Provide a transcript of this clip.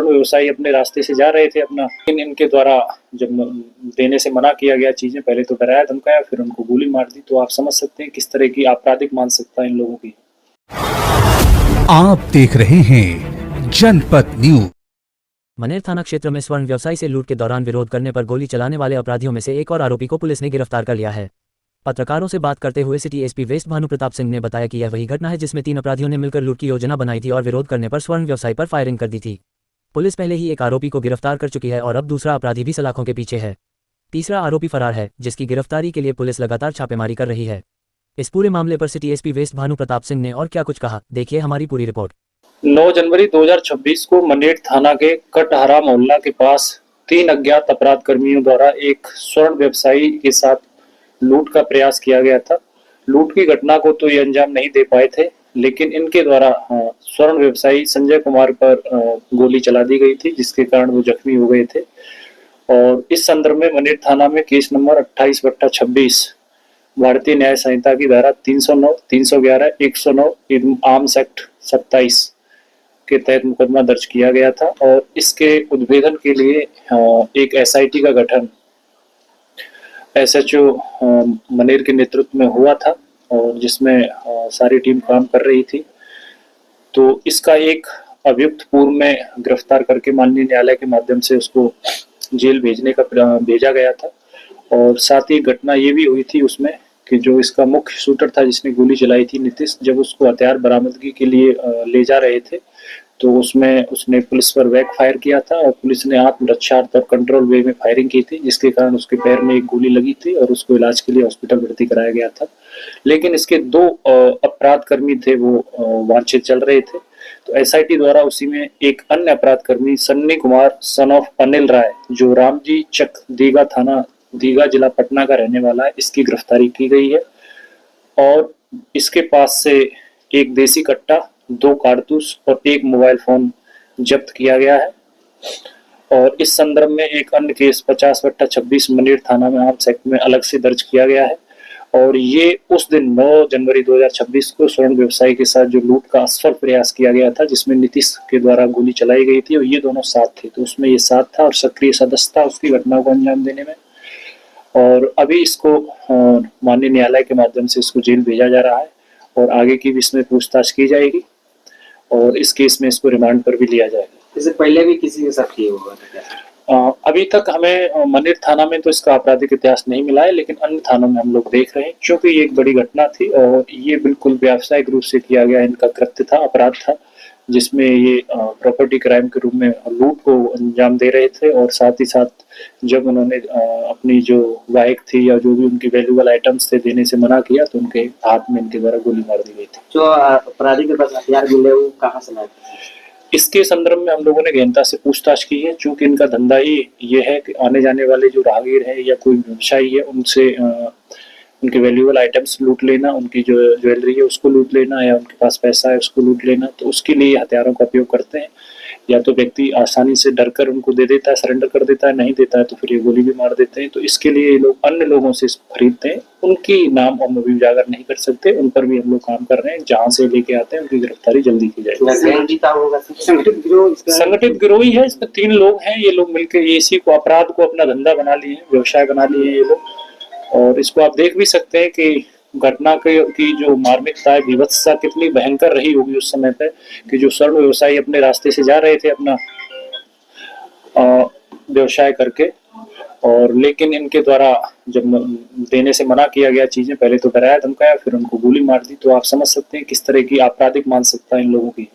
स्वर्ण व्यवसायी अपने रास्ते से जा रहे थे अपना, इनके द्वारा जब देने से मना किया गया चीजें, पहले तो डराया धमकाया, फिर उनको गोली मार दी। तो आप समझ सकते हैं किस तरह की आपराधिक मानसिकता है इन लोगों की। आप देख रहे हैं जनपद न्यूज। मनेर थाना क्षेत्र में स्वर्ण व्यवसायी से लूट के दौरान विरोध करने पर गोली चलाने वाले अपराधियों में से एक और आरोपी को पुलिस ने गिरफ्तार कर लिया है। पत्रकारों से बात करते हुए city SP west Bhanu Pratap Singh ने बताया कि यह वही घटना है जिसमें 3 अपराधियों ने मिलकर लूट की योजना बनाई थी और विरोध करने पर स्वर्ण व्यवसायी पर फायरिंग कर दी थी। पुलिस पहले ही एक आरोपी को गिरफ्तार कर चुकी है और अब दूसरा अपराधी भी सलाखों के पीछे है। तीसरा आरोपी फरार है, जिसकी गिरफ्तारी के लिए पुलिस लगातार छापेमारी कर रही है। इस पूरे मामले पर city SP west Bhanu Pratap Singh ने और क्या कुछ कहा, देखिए हमारी पूरी रिपोर्ट। 9 जनवरी 2026 को मनेर थाना के कटहरा मोहल्ला के पास 3 अज्ञात अपराध कर्मियों द्वारा एक स्वर्ण व्यवसायी के साथ लूट का प्रयास किया गया था। लूट की घटना को तो ये अंजाम नहीं दे पाए थे, लेकिन इनके द्वारा स्वर्ण व्यवसायी संजय कुमार पर गोली चला दी गई थी, जिसके कारण वो जख्मी हो गए थे। और इस संदर्भ में मनेर थाना में केस नंबर 28/26 भारतीय न्याय संहिता की धारा 309, 311, 109 आर्म्स एक्ट 27 के तहत मुकदमा दर्ज किया गया था। और इसके उद्भेदन के लिए एक एसआईटी का गठन एसएचओ मनेर के नेतृत्व में हुआ था, और जिसमें सारी टीम काम कर रही थी। तो इसका एक अभियुक्त पूर्व में गिरफ्तार करके माननीय न्यायालय के माध्यम से उसको जेल भेजा गया था। और साथ ही घटना ये भी हुई थी उसमें कि जो इसका मुख्य शूटर था जिसने गोली चलाई थी, नीतीश, जब उसको हथियार बरामदगी के लिए ले जा रहे थे तो उसमें उसने पुलिस पर बैक फायर किया था और पुलिस ने आत्मरक्षार्थ और कंट्रोल वे में फायरिंग की थी, जिसके कारण उसके पैर में एक गोली लगी थी और उसको इलाज के लिए हॉस्पिटल भर्ती कराया गया था। लेकिन इसके 2 अपराध कर्मी थे वो वांछित चल रहे थे। तो एसआईटी द्वारा उसी में एक अन्य अपराध कर्मी सन्नी कुमार सन ऑफ अनिल राय, जो रामजी चक दीघा थाना दीघा जिला पटना का रहने वाला है, इसकी गिरफ्तारी की गई है। और इसके पास से एक देसी कट्टा, 2 कारतूस और 1 मोबाइल फोन जब्त किया गया है। और इस संदर्भ में एक अन्य केस 50/26 मनेर थाना में आर्म्स एक्ट में अलग से दर्ज किया गया है। और ये उस दिन 9 जनवरी 2026 को स्वर्ण व्यवसायी के साथ जो लूट का असफल प्रयास किया गया था, जिसमें नीतीश के द्वारा गोली चलाई गई थी और ये दोनों साथ थे, तो उसमें ये साथ था और सक्रिय सदस्य था उसकी घटना को अंजाम देने में। और अभी इसको माननीय न्यायालय के माध्यम से इसको जेल भेजा जा रहा है और आगे की भी इसमें पूछताछ की जाएगी और इस केस में इसको रिमांड पर भी लिया जाएगा। इससे पहले भी किसी के साथ किया हुआ था? अभी तक हमें मनेर थाना में तो इसका आपराधिक इतिहास नहीं मिला है, लेकिन अन्य थानों में हम लोग देख रहे हैं, क्योंकि ये एक बड़ी घटना थी और ये बिल्कुल व्यावसायिक रूप से किया गया इनका कृत्य था, अपराध था, जिसमें ये प्रॉपर्टी क्राइम के रूप में लूट को अंजाम दे रहे थे। और साथ ही साथ जब उन्होंने अपनी जो बाइक थी या जो भी उनकी वैल्यूएबल आइटम्स थे देने से मना किया, तो उनके हाथ में इनके द्वारा गोली मार दी गई थी। जो अपराधी के पास हथियार मिले वो कहाँ से लाए? इसके संदर्भ में हम लोगों ने गहनता से पूछताछ की है, चूंकि इनका धंधा ही ये है कि आने जाने वाले जो राहगीर है या कोई व्यवसायी है उनसे उनके वैल्यूएबल आइटम्स लूट लेना, उनकी जो ज्वेलरी है उसको लूट लेना या उनके पास पैसा है उसको लूट लेना। तो उसके लिए हथियारों का उपयोग करते हैं। या तो व्यक्ति आसानी से डरकर उनको दे देता है, सरेंडर कर देता है, नहीं देता है तो फिर ये गोली भी मार देते हैं। तो इसके लिए ये लोग अन्य लोगों से इसको खरीदते हैं, उनकी नाम हम अभी उजागर नहीं कर सकते, उन पर भी हम लोग काम कर रहे हैं। जहाँ से लेके आते हैं उनकी गिरफ्तारी जल्दी की जाएगी। संगठित गिरोह ही है, इसमें 3 लोग हैं। ये लोग मिलकर इसी को अपराध को अपना धंधा बना लिए हैं, व्यवसाय बना लिए हैं ये लोग। और इसको आप देख भी सकते हैं कि घटना की जो मार्मिकता है, विभत्सता कितनी भयंकर रही होगी उस समय पे, कि जो स्वर्ण व्यवसायी अपने रास्ते से जा रहे थे अपना व्यवसाय करके, और लेकिन इनके द्वारा जब देने से मना किया गया चीजें, पहले तो डराया धमकाया, फिर उनको गोली मार दी। तो आप समझ सकते हैं किस तरह की आपराधिक मानसिकता इन लोगों की।